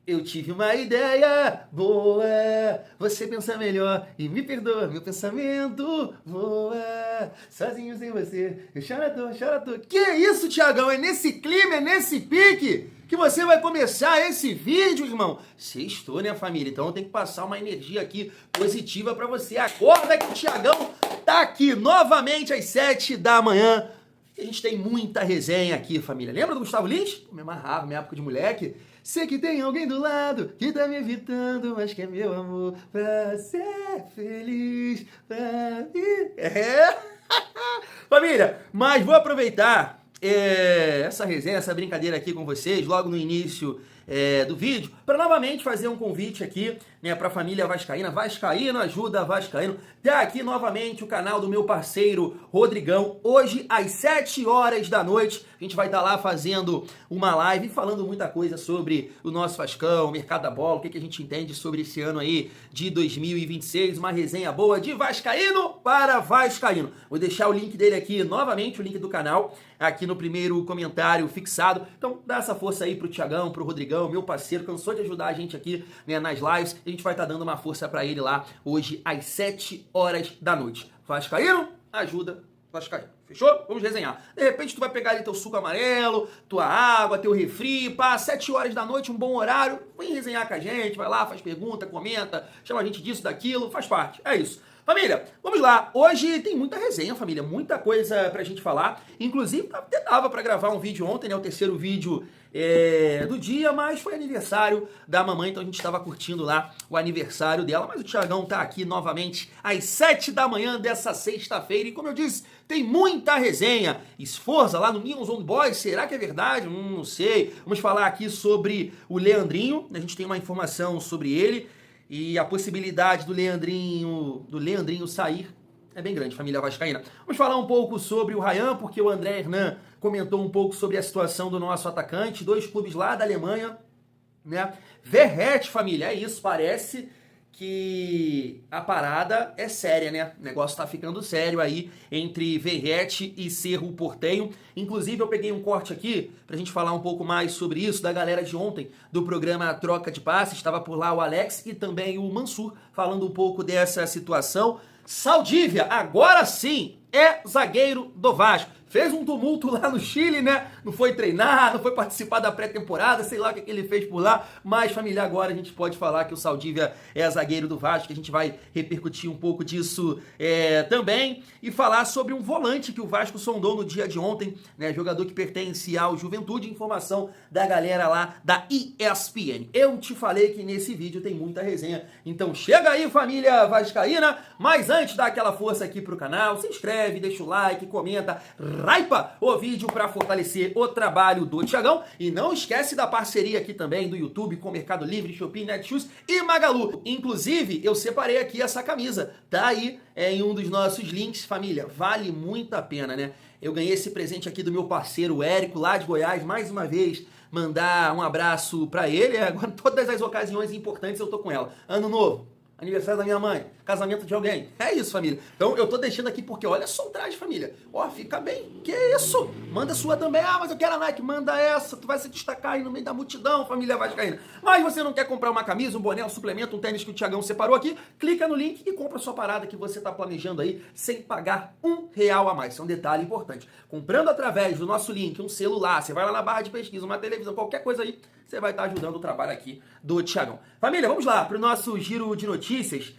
Eu tive uma ideia boa, você pensa melhor e me perdoa, meu pensamento voa, sozinho sem você, eu choro à toa. Que isso, Thiagão? É nesse clima, é nesse pique que você vai começar esse vídeo, irmão? Sextou, né, família? Então eu tenho que passar uma energia aqui positiva pra você. Acorda que o Thiagão tá aqui novamente às 7 da manhã. A gente tem muita resenha aqui, família. Lembra do Gustavo Lins? Me amarrava, minha época de moleque. Sei que tem alguém do lado que tá me evitando, mas que é meu amor pra ser feliz, pra mim. Família, mas vou aproveitar essa resenha, essa brincadeira aqui com vocês, logo no início do vídeo, para novamente fazer um convite aqui, né, para a família vascaína. Vascaíno ajuda Vascaíno. Tá aqui novamente o canal do meu parceiro Rodrigão. Hoje às 7 horas da noite a gente vai estar lá fazendo uma live falando muita coisa sobre o nosso Vascão, o mercado da bola, o que a gente entende sobre esse ano aí de 2026, uma resenha boa de vascaíno para vascaíno. Vou deixar o link dele aqui novamente, o link do canal, aqui no primeiro comentário fixado. Então dá essa força aí pro Thiagão, pro Rodrigão, meu parceiro, cansou de ajudar a gente aqui, né, nas lives. A gente vai estar dando uma força para ele lá hoje às 7 horas da noite. Vascaíno, ajuda Vascaíno. Fechou? Vamos resenhar. De repente tu vai pegar ali teu suco amarelo, tua água, teu refri, pá, 7 horas da noite, um bom horário, vem resenhar com a gente, vai lá, faz pergunta, comenta, chama a gente disso, daquilo, faz parte. É isso. Família, vamos lá. Hoje tem muita resenha, família, muita coisa pra gente falar. Inclusive, até dava pra gravar um vídeo ontem, né, o terceiro vídeo do dia, mas foi aniversário da mamãe, então a gente estava curtindo lá o aniversário dela. Mas o Thiagão tá aqui novamente às 7 da manhã dessa sexta-feira e, como eu disse, tem muita resenha. Esforça lá no News on Boys, será que é verdade? Não sei. Vamos falar aqui sobre o Leandrinho, a gente tem uma informação sobre ele e a possibilidade do Leandrinho sair é bem grande, família vascaína. Vamos falar um pouco sobre o Ryan, porque o André Hernan comentou um pouco sobre a situação do nosso atacante, 2 clubes lá da Alemanha, né? Verratti, família, é isso, parece que a parada é séria, né? O negócio tá ficando sério aí entre Verratti e Cerro Porteño. Inclusive, eu peguei um corte aqui pra gente falar um pouco mais sobre isso, da galera de ontem, do programa Troca de Passes. Estava por lá o Alex e também o Mansur, falando um pouco dessa situação. Saldívia, agora sim, é zagueiro do Vasco. Fez um tumulto lá no Chile, né? Não foi treinar, não foi participar da pré-temporada, sei lá o que ele fez por lá. Mas, família, agora a gente pode falar que o Saldívia é zagueiro do Vasco, que a gente vai repercutir um pouco disso também. E falar sobre um volante que o Vasco sondou no dia de ontem, né? Jogador que pertence ao Juventude, informação da galera lá da ESPN. Eu te falei que nesse vídeo tem muita resenha. Então chega aí, família vascaína. Mas antes, dá aquela força aqui pro canal, se inscreve, deixa o like, comenta, raipa o vídeo para fortalecer o trabalho do Thiagão. E não esquece da parceria aqui também do YouTube com Mercado Livre, Shopee, Netshoes e Magalu. Inclusive, eu separei aqui essa camisa. Tá aí em um dos nossos links, família. Vale muito a pena, né? Eu ganhei esse presente aqui do meu parceiro Érico, lá de Goiás. Mais uma vez, mandar um abraço para ele. Agora, todas as ocasiões importantes eu tô com ela. Ano novo, aniversário da minha mãe, casamento de alguém. É isso, família. Então eu tô deixando aqui porque olha só o traje, família. Ó, fica bem. Que isso? Manda sua também. Ah, mas eu quero a Nike. Manda essa. Tu vai se destacar aí no meio da multidão, família vascaína. Mas você não quer comprar uma camisa, um boné, um suplemento, um tênis que o Thiagão separou aqui? Clica no link e compra a sua parada que você tá planejando aí sem pagar R$1 a mais. Isso é um detalhe importante. Comprando através do nosso link, um celular, você vai lá na barra de pesquisa, uma televisão, qualquer coisa aí, você vai estar ajudando o trabalho aqui do Thiagão. Família, vamos lá para o nosso giro de notícias.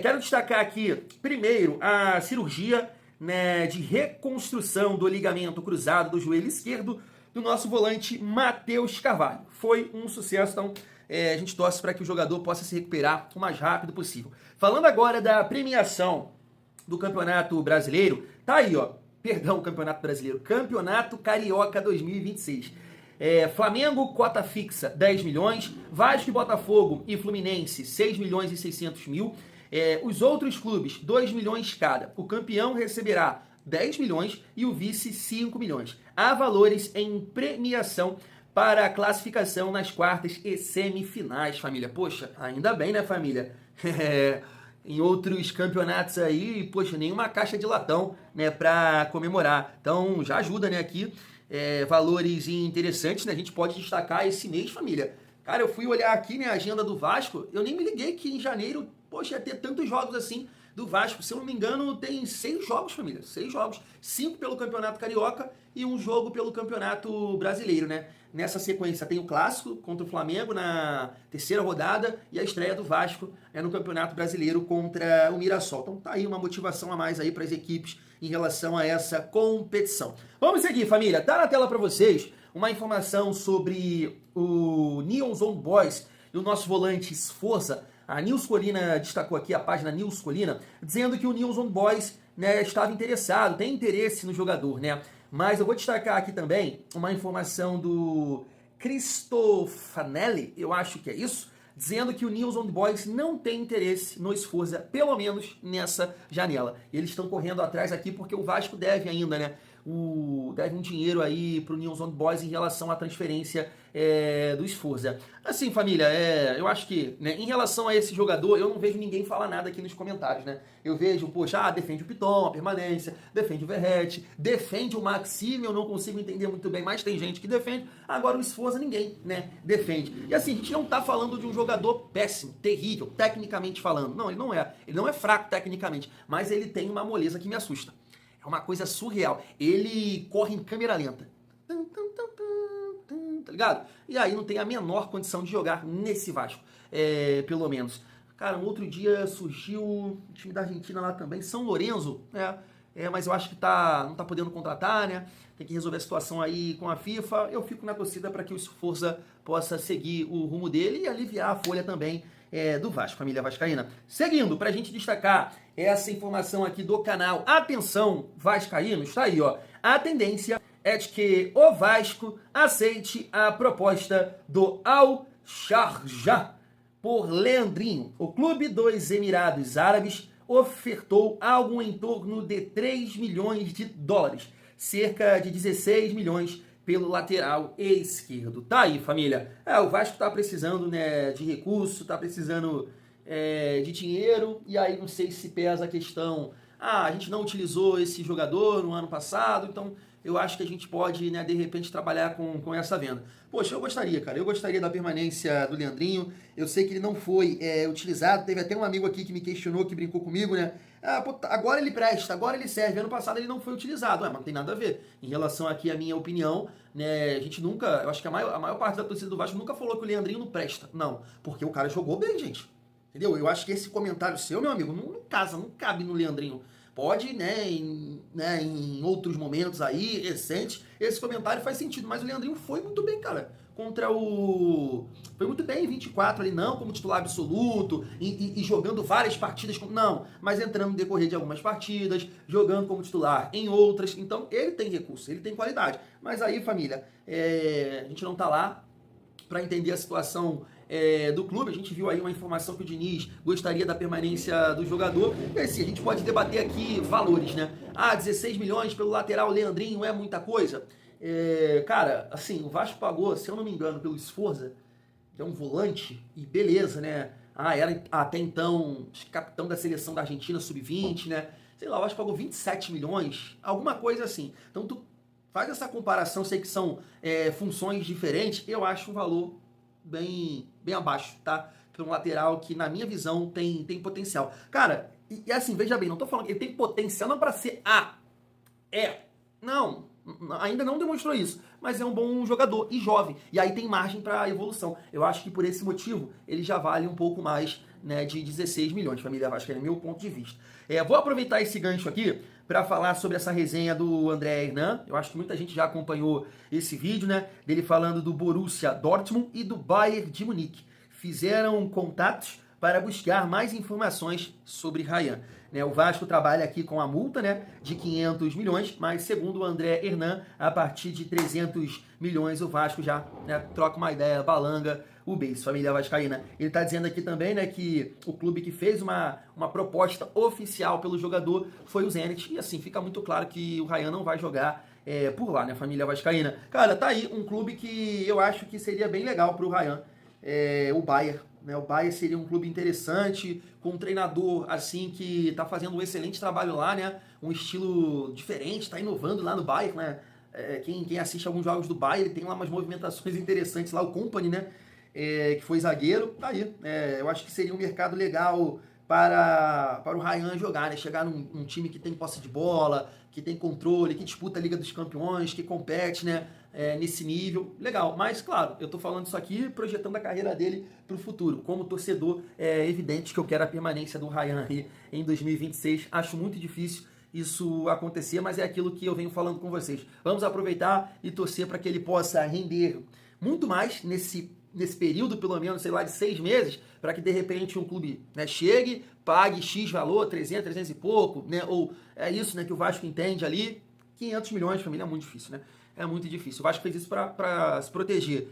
Quero destacar aqui, primeiro, a cirurgia, né, de reconstrução do ligamento cruzado do joelho esquerdo do nosso volante Matheus Carvalho. Foi um sucesso, então a gente torce para que o jogador possa se recuperar o mais rápido possível. Falando agora da premiação do Campeonato Brasileiro, tá aí, ó, perdão, Campeonato Brasileiro, Campeonato Carioca 2026. Flamengo, cota fixa, 10 milhões. Vasco, Botafogo e Fluminense, 6 milhões e 600 mil. Os outros clubes, 2 milhões cada. O campeão receberá 10 milhões e o vice, 5 milhões. Há valores em premiação para a classificação nas quartas e semifinais, família. Poxa, ainda bem, né, família? Em outros campeonatos aí, poxa, nenhuma caixa de latão, né, para comemorar. Então, já ajuda, né, aqui. Valores interessantes, né? A gente pode destacar esse mês, família. Cara, eu fui olhar aqui, né, a agenda do Vasco, eu nem me liguei que em janeiro, poxa, ia ter tantos jogos assim do Vasco. Se eu não me engano, tem 6 jogos, família. 6 jogos. 5 pelo Campeonato Carioca e um jogo pelo Campeonato Brasileiro, né? Nessa sequência tem o Clássico contra o Flamengo na terceira rodada e a estreia do Vasco no Campeonato Brasileiro contra o Mirassol. Então tá aí uma motivação a mais aí para as equipes em relação a essa competição. Vamos seguir, família. Tá na tela para vocês uma informação sobre o Neons Old Boys e o nosso volante Sforza. A Nils Colina destacou aqui, a página Nils Colina, dizendo que o News Old Boys, né, estava interessado, tem interesse no jogador, né? Mas eu vou destacar aqui também uma informação do Cristofanelli, eu acho que é isso, dizendo que o News Old Boys não tem interesse no Sforza, pelo menos nessa janela. Eles estão correndo atrás aqui porque o Vasco deve ainda, né? Deve um dinheiro aí pro News Old Boys em relação à transferência do Sforza. Assim, família, eu acho que, né, em relação a esse jogador, eu não vejo ninguém falar nada aqui nos comentários, né? Eu vejo, poxa, defende o Piton, a permanência, defende o Verratti, defende o Maxime, eu não consigo entender muito bem, mas tem gente que defende. Agora o Sforza ninguém, né, defende. E assim, a gente não tá falando de um jogador péssimo, terrível, tecnicamente falando. Não, ele não é. Ele não é fraco tecnicamente, mas ele tem uma moleza que me assusta. É uma coisa surreal. Ele corre em câmera lenta. Tá ligado? E aí não tem a menor condição de jogar nesse Vasco. Pelo menos. Cara, um outro dia surgiu o time da Argentina lá também, São Lourenço, né? Mas eu acho que não tá podendo contratar, né? Tem que resolver a situação aí com a FIFA. Eu fico na torcida para que o Sforza possa seguir o rumo dele e aliviar a folha também do Vasco, família vascaína. Seguindo, para a gente destacar essa informação aqui do canal. Atenção, vascaínos, tá aí, ó. A tendência é de que o Vasco aceite a proposta do Al-Sharjah por Leandrinho. O clube dos Emirados Árabes ofertou algo em torno de 3 milhões de dólares, cerca de 16 milhões pelo lateral esquerdo. Tá aí, família. O Vasco tá precisando, né, de recurso, tá precisando de dinheiro, e aí não sei se pesa a questão, a gente não utilizou esse jogador no ano passado, então eu acho que a gente pode, né, de repente trabalhar com essa venda. Poxa, eu gostaria, cara, eu gostaria da permanência do Leandrinho. Eu sei que ele não foi utilizado, teve até um amigo aqui que me questionou, que brincou comigo, né, agora ele presta, agora ele serve. Ano passado ele não foi utilizado. Mas não tem nada a ver. Em relação aqui à minha opinião, né, a gente nunca, eu acho que a maior parte da torcida do Vasco nunca falou que o Leandrinho não presta. Não, porque o cara jogou bem, gente. Entendeu? Eu acho que esse comentário seu, meu amigo, não casa, não cabe no Leandrinho. Pode, em outros momentos aí, recentes, esse comentário faz sentido, mas o Leandrinho foi muito bem, cara. Foi muito bem em 24 ali, não como titular absoluto, e jogando várias partidas, não, mas entrando no decorrer de algumas partidas, jogando como titular em outras. Então, ele tem recurso, ele tem qualidade. Mas aí, família, a gente não tá lá para entender a situação do clube. A gente viu aí uma informação que o Diniz gostaria da permanência do jogador. E assim, a gente pode debater aqui valores, né? 16 milhões pelo lateral Leandrinho é muita coisa? Cara, assim, o Vasco pagou, se eu não me engano, pelo Sforza, que é um volante, e beleza, né? Era até então capitão da seleção da Argentina, sub-20, né? Sei lá, o Vasco pagou 27 milhões, alguma coisa assim. Então, tu faz essa comparação, sei que são funções diferentes, eu acho um valor bem abaixo, tá? Para um lateral que, na minha visão, tem potencial. Cara, e assim, veja bem, não tô falando que ele tem potencial não para ser não, ainda não demonstrou isso, mas é um bom jogador e jovem, e aí tem margem para evolução. Eu acho que por esse motivo ele já vale um pouco mais, né, de 16 milhões, família Vasco, é meu ponto de vista. Vou aproveitar esse gancho aqui para falar sobre essa resenha do André Hernan. Eu acho que muita gente já acompanhou esse vídeo, né, dele falando do Borussia Dortmund e do Bayern de Munique. Fizeram contatos para buscar mais informações sobre Ryan. O Vasco trabalha aqui com a multa, né, de 500 milhões, mas segundo o André Hernan, a partir de 300 milhões o Vasco já, né, troca uma ideia, balanga o beijo, família vascaína. Ele está dizendo aqui também, né, que o clube que fez uma proposta oficial pelo jogador foi o Zenit, e assim, fica muito claro que o Ryan não vai jogar por lá, né, família vascaína. Cara, tá aí um clube que eu acho que seria bem legal pro Ryan, o Bayern. O Bayern seria um clube interessante, com um treinador assim que está fazendo um excelente trabalho lá, né? Um estilo diferente, está inovando lá no Bayern, né? Quem assiste alguns jogos do Bayern, ele tem lá umas movimentações interessantes lá, o Company, né? que foi zagueiro, tá aí. Eu acho que seria um mercado legal para o Ryan jogar, né? Chegar num time que tem posse de bola, que tem controle, que disputa a Liga dos Campeões, que compete, né? Nesse nível, legal. Mas, claro, eu tô falando isso aqui projetando a carreira dele para o futuro. Como torcedor, é evidente que eu quero a permanência do Ryan aí em 2026. Acho muito difícil isso acontecer, mas é aquilo que eu venho falando com vocês. Vamos aproveitar e torcer para que ele possa render muito mais nesse período, pelo menos, sei lá, de 6 meses, para que de repente um clube, né, chegue, pague X valor, 300 e pouco, né, ou é isso, né, que o Vasco entende ali, 500 milhões, família, é muito difícil, né? É muito difícil. O Vasco fez isso para se proteger.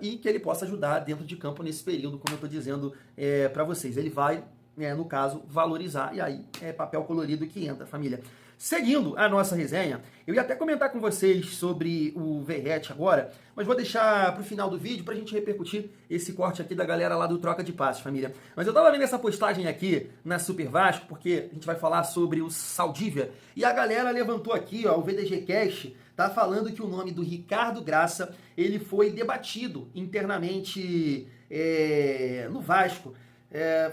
E que ele possa ajudar dentro de campo nesse período, como eu estou dizendo para vocês. Ele vai, no caso, valorizar, e aí é papel colorido que entra, família. Seguindo a nossa resenha, eu ia até comentar com vocês sobre o Verratti agora, mas vou deixar para o final do vídeo para a gente repercutir esse corte aqui da galera lá do Troca de Passes, família. Mas eu tava vendo essa postagem aqui na Super Vasco, porque a gente vai falar sobre o Saldívia, e a galera levantou aqui, ó, o VDG Cash tá falando que o nome do Ricardo Graça, ele foi debatido internamente no Vasco.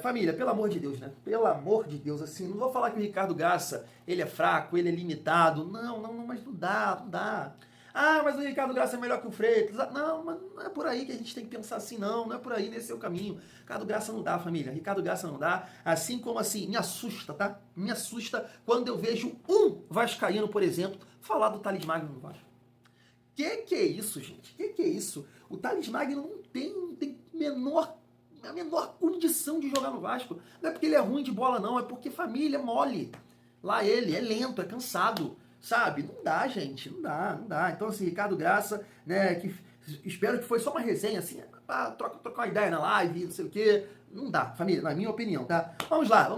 Família, pelo amor de Deus, né? Pelo amor de Deus, assim, não vou falar que o Ricardo Graça, ele é fraco, ele é limitado. Não, mas não dá. Ah, mas o Ricardo Graça é melhor que o Freitas. Não, mas não é por aí que a gente tem que pensar assim, não é por aí, nesse é o caminho. Ricardo Graça não dá, família, Ricardo Graça não dá. Assim como, assim, me assusta, tá? Me assusta quando eu vejo um vascaíno, por exemplo, falar do Thales Magno no Vasco. Que é isso, gente? Que é isso? O Thales Magno não tem a menor condição de jogar no Vasco. Não é porque ele é ruim de bola, não. É porque família é mole. Lá ele é lento, é cansado. Sabe? Não dá, gente. Não dá. Então, assim, Ricardo Graça, né, que espero que foi só uma resenha, assim, trocar uma ideia na live, não sei o quê. Não dá, família, na minha opinião, tá? Vamos lá,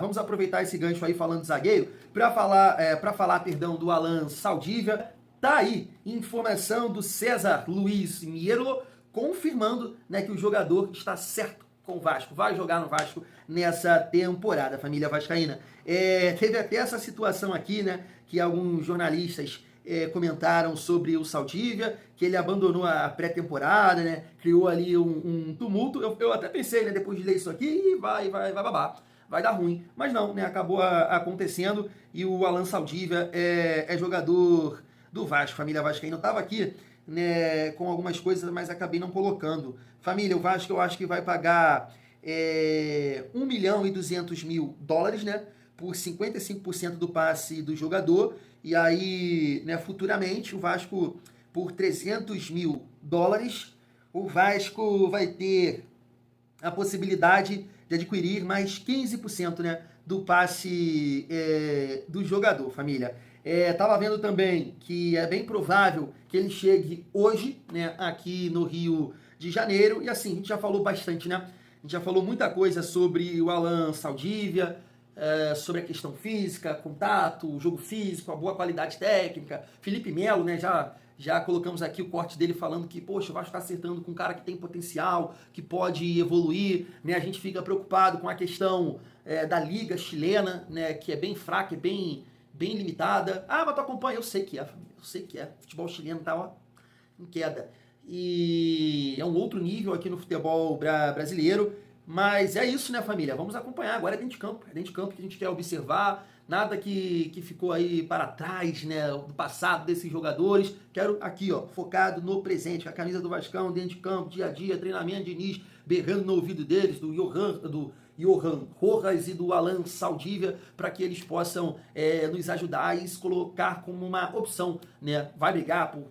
vamos aproveitar esse gancho aí falando de zagueiro para falar, perdão, do Alan Saldívia. Tá aí, informação do César Luiz Mierlo, confirmando, né, que o jogador está certo com o Vasco, vai jogar no Vasco nessa temporada, família vascaína. Teve até essa situação aqui, né, que alguns jornalistas comentaram sobre o Saldívia, que ele abandonou a pré-temporada, né, criou ali um tumulto. Eu até pensei, né, depois de ler isso aqui, vai babar, vai dar ruim. Mas não, né, acabou acontecendo e o Alan Saldívia é jogador do Vasco, família vascaína. Eu estava aqui, né, com algumas coisas, mas acabei não colocando. Família, o Vasco eu acho que vai pagar $1.200.000, né, por 55% do passe do jogador, e aí, né, futuramente, o Vasco, por $300 mil, o Vasco vai ter a possibilidade de adquirir mais 15%, né, do passe do jogador, família. Tava vendo também que é bem provável que ele chegue hoje, né, aqui no Rio de Janeiro. E assim, a gente já falou bastante, né? A gente já falou muita coisa sobre o Alan Saldívia, sobre a questão física, contato, jogo físico, a boa qualidade técnica. Felipe Melo, né? Já colocamos aqui o corte dele falando que, poxa, o Vasco está acertando com um cara que tem potencial, que pode evoluir, né? A gente fica preocupado com a questão da liga chilena, né? Que é bem fraca, é bem limitada. Ah, mas tu acompanha? Eu sei que é, família. Eu sei que é. O futebol chileno tá, ó, em queda. E é um outro nível aqui no futebol brasileiro. Mas é isso, né, família? Vamos acompanhar. Agora é dentro de campo. É dentro de campo que a gente quer observar. Nada que ficou aí para trás, né, do passado desses jogadores. Quero aqui, ó, focado no presente. A camisa do Vascão, dentro de campo, dia a dia, treinamento de Diniz, berrando no ouvido deles, do Johan Rojas e do Alan Saldívia, para que eles possam nos ajudar e se colocar como uma opção, né? Vai brigar por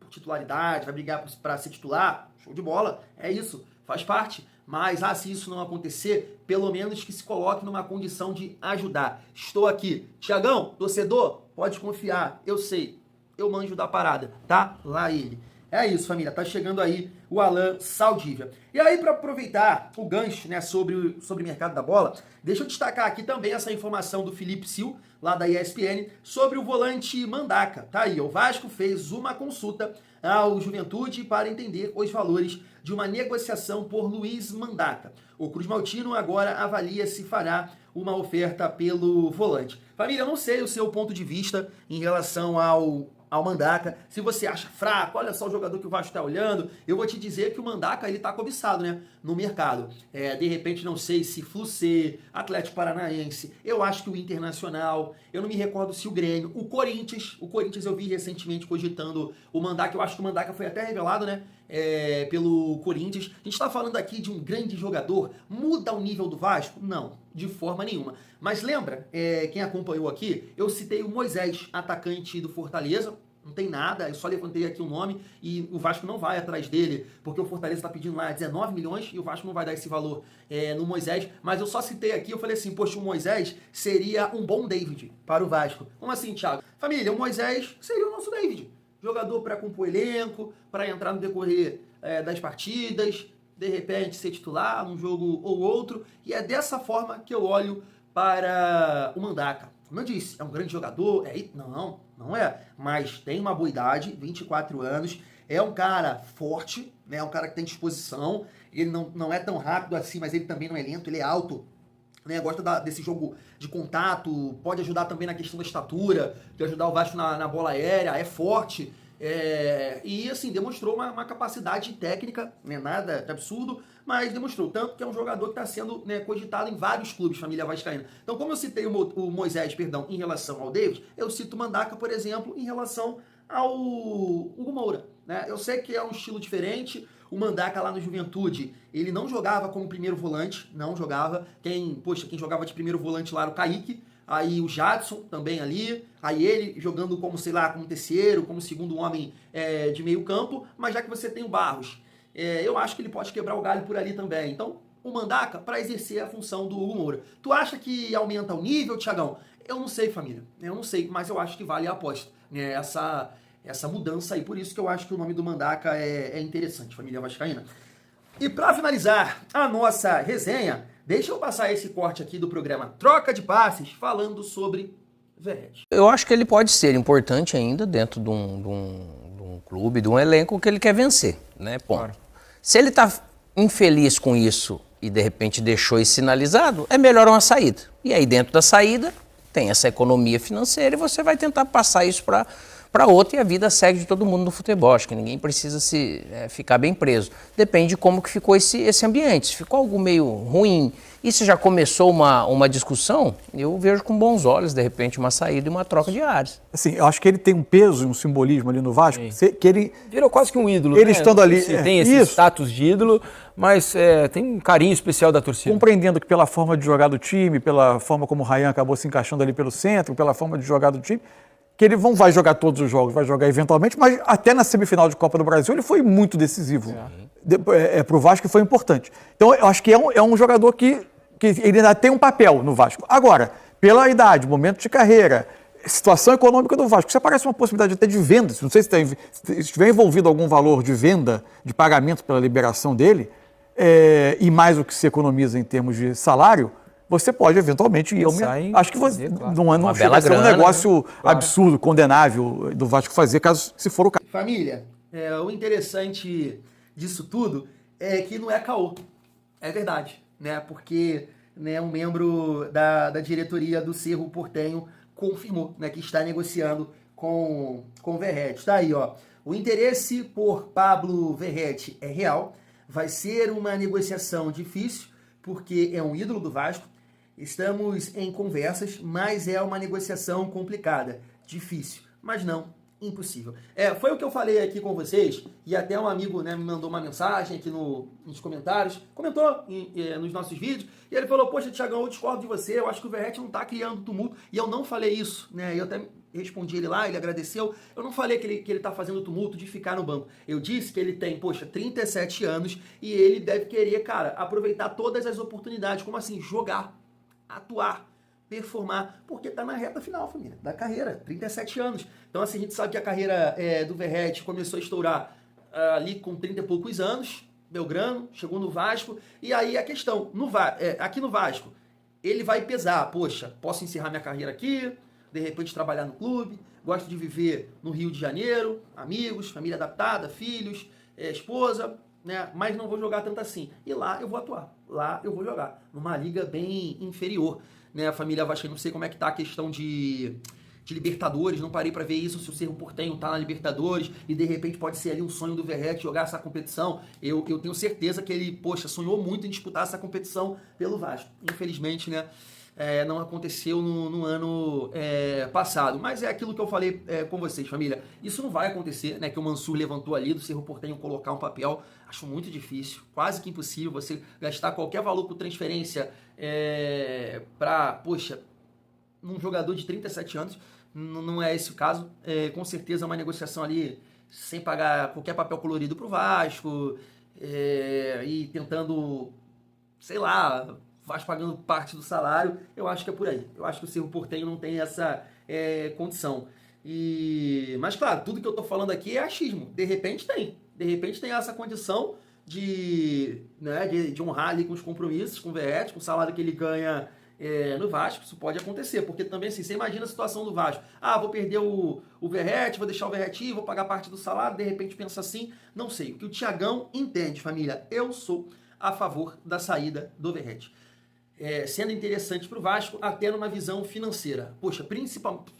titularidade, vai brigar para ser titular, show de bola, é isso, faz parte. Mas, se isso não acontecer, pelo menos que se coloque numa condição de ajudar. Estou aqui. Tiagão, torcedor, pode confiar, eu sei, eu manjo da parada, tá? Lá ele. É isso, família, tá chegando aí o Alan Saldívia. E aí, para aproveitar o gancho, né, sobre o mercado da bola, deixa eu destacar aqui também essa informação do Felipe Sil, lá da ESPN, sobre o volante Mandaca. Tá aí, o Vasco fez uma consulta ao Juventude para entender os valores de uma negociação por Luiz Mandaca. O Cruz Maltino agora avalia se fará uma oferta pelo volante. Família, eu não sei o seu ponto de vista em relação ao ao Mandaca. Se você acha fraco, olha só o jogador que o Vasco está olhando, eu vou te dizer que o Mandaca, ele tá cobiçado, né, no mercado. De repente, não sei se Flu-C, Atlético Paranaense, eu acho que o Internacional, eu não me recordo se o Grêmio, o Corinthians eu vi recentemente cogitando o Mandaca, eu acho que o Mandaca foi até revelado, né, pelo Corinthians. A gente tá falando aqui de um grande jogador, muda o nível do Vasco? Não, de forma nenhuma. Mas lembra, quem acompanhou aqui, eu citei o Moisés, atacante do Fortaleza, não tem nada, eu só levantei aqui o nome e o Vasco não vai atrás dele, porque o Fortaleza está pedindo lá 19 milhões e o Vasco não vai dar esse valor no Moisés, mas eu só citei aqui, eu falei assim, poxa, o Moisés seria um bom David para o Vasco. Como assim, Thiago? Família, o Moisés seria o nosso David, jogador para compor elenco, para entrar no decorrer das partidas, de repente ser titular num jogo ou outro, e é dessa forma que eu olho para o Mandaca. Como eu disse, é um grande jogador, não é, mas tem uma boa idade, 24 anos, é um cara forte, né, é um cara que tem disposição, ele não é tão rápido assim, mas ele também não é lento, ele é alto, né, gosta desse jogo de contato, pode ajudar também na questão da estatura, de ajudar o Vasco na bola aérea, é forte, e assim, demonstrou uma capacidade técnica, né, nada de absurdo, mas demonstrou tanto que é um jogador que está sendo, né, cogitado em vários clubes, família vascaína. Então, como eu citei o Moisés, em relação ao David, eu cito o Mandaca, por exemplo, em relação ao Hugo Moura, né? Eu sei que é um estilo diferente, o Mandaca lá no Juventude, ele não jogava como primeiro volante, não jogava, quem jogava de primeiro volante lá era o Kaique, aí o Jadson também ali, aí ele jogando como, sei lá, como terceiro, como segundo homem de meio campo, mas já que você tem o Barros, eu acho que ele pode quebrar o galho por ali também. Então, o Mandaca para exercer a função do Hugo Moura. Tu acha que aumenta o nível, Thiagão? Eu não sei, família, eu não sei, mas eu acho que vale a aposta, né? Essa mudança aí, por isso que eu acho que o nome do Mandaca é interessante, família vascaína. E para finalizar a nossa resenha, deixa eu passar esse corte aqui do programa Troca de Passes, falando sobre Verratti. Eu acho que ele pode ser importante ainda dentro de um clube, de um elenco que ele quer vencer, né? Ponto. Claro. Se ele está infeliz com isso e de repente deixou isso sinalizado, é melhor uma saída. E aí dentro da saída tem essa economia financeira e você vai tentar passar isso para outro e a vida segue de todo mundo no futebol. Acho que ninguém precisa ficar bem preso. Depende de como que ficou esse ambiente. Se ficou algo meio ruim e se já começou uma discussão, eu vejo com bons olhos, de repente, uma saída e uma troca de ares. Assim, eu acho que ele tem um peso, um simbolismo ali no Vasco, que ele... Virou quase que um ídolo, ele estando ali... tem esse status de ídolo, mas tem um carinho especial da torcida. Compreendendo que pela forma de jogar do time, pela forma como o Ryan acabou se encaixando ali pelo centro, pela forma de jogar do time, que ele não vai jogar todos os jogos, vai jogar eventualmente, mas até na semifinal de Copa do Brasil ele foi muito decisivo. Para o Vasco foi importante. Então eu acho que é um jogador que ele ainda tem um papel no Vasco. Agora, pela idade, momento de carreira, situação econômica do Vasco, isso parece uma possibilidade até de venda. Não sei se estiver envolvido algum valor de venda, de pagamento pela liberação dele, e mais o que se economiza em termos de salário, você pode eventualmente ir. Acho que você, claro. Não chega a ser um negócio absurdo, condenável do Vasco fazer, se for o caso. Família, o interessante disso tudo é que não é caô. É verdade, né? Porque, né, um membro da diretoria do Cerro Porteño confirmou, né, que está negociando com o Verratti. Tá aí, ó. O interesse por Pablo Verratti é real. Vai ser uma negociação difícil, porque é um ídolo do Vasco. Estamos em conversas, mas é uma negociação complicada, difícil, mas não impossível. Foi o que eu falei aqui com vocês, e até um amigo, né, me mandou uma mensagem aqui nos comentários, comentou nos nossos vídeos, e ele falou, poxa, Thiagão, eu discordo de você, eu acho que o Verratti não está criando tumulto, e eu não falei isso, né, eu até respondi ele lá, ele agradeceu, eu não falei que ele está fazendo tumulto de ficar no banco, eu disse que ele tem, 37 anos, e ele deve querer, cara, aproveitar todas as oportunidades, como assim, jogar, atuar, performar, porque tá na reta final, família, da carreira, 37 anos. Então, assim, a gente sabe que a carreira do Verratti começou a estourar ali com 30 e poucos anos, Belgrano, chegou no Vasco, e aí a questão, aqui no Vasco, ele vai pesar, poxa, posso encerrar minha carreira aqui, de repente trabalhar no clube, gosto de viver no Rio de Janeiro, amigos, família adaptada, filhos, esposa, né? Mas não vou jogar tanto assim. E lá eu vou atuar, lá eu vou jogar, numa liga bem inferior, né? A família vascaína, não sei como é que tá a questão de de Libertadores, não parei para ver isso, se o Cerro Porteño tá na Libertadores e de repente pode ser ali um sonho do Verratti jogar essa competição. Eu tenho certeza que ele, poxa, sonhou muito em disputar essa competição pelo Vasco. Infelizmente, né, não aconteceu no ano passado. Mas é aquilo que eu falei com vocês, família. Isso não vai acontecer, né, que o Mansur levantou ali do Cerro Porteño colocar um papel. Acho muito difícil, quase que impossível você gastar qualquer valor por transferência para, poxa, num jogador de 37 anos. Não é esse o caso. Com certeza é uma negociação ali sem pagar qualquer papel colorido pro Vasco e tentando, sei lá, Vasco pagando parte do salário. Eu acho que é por aí. Eu acho que o Cerro Porteño não tem essa condição. Mas claro, tudo que eu tô falando aqui é achismo. De repente tem essa condição de honrar ali com os compromissos, com o Verratti, com o salário que ele ganha no Vasco. Isso pode acontecer, porque também assim, você imagina a situação do Vasco. Vou perder o Verratti, vou deixar o Verratti, vou pagar parte do salário, de repente pensa assim, não sei. O que o Thiagão entende, família, eu sou a favor da saída do Verratti. Sendo interessante para o Vasco, até numa visão financeira. Poxa, principalmente...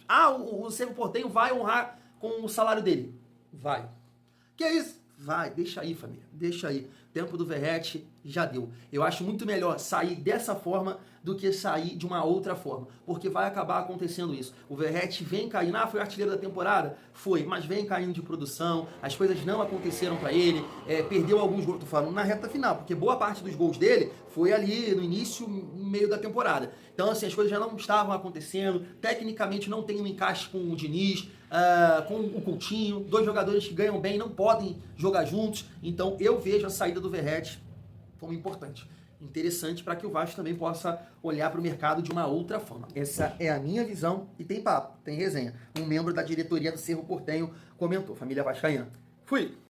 o Cerro Porteño vai honrar com o salário dele. Vai. Que é isso? Vai, deixa aí, família, deixa aí. Tempo do Verratti já deu. Eu acho muito melhor sair dessa forma do que sair de uma outra forma, porque vai acabar acontecendo isso. O Verratti vem caindo, foi artilheiro da temporada? Foi, mas vem caindo de produção, as coisas não aconteceram para ele, perdeu alguns gols, tô falando na reta final, porque boa parte dos gols dele foi ali no início, no meio da temporada. Então, assim, as coisas já não estavam acontecendo, tecnicamente não tem um encaixe com o Diniz, com o Coutinho, dois jogadores que ganham bem, não podem jogar juntos, então eu vejo a saída do Verratti como importante, interessante para que o Vasco também possa olhar para o mercado de uma outra forma. Essa é a minha visão e tem papo, tem resenha. Um membro da diretoria do Cerro Porteño comentou, família vascaína. Fui!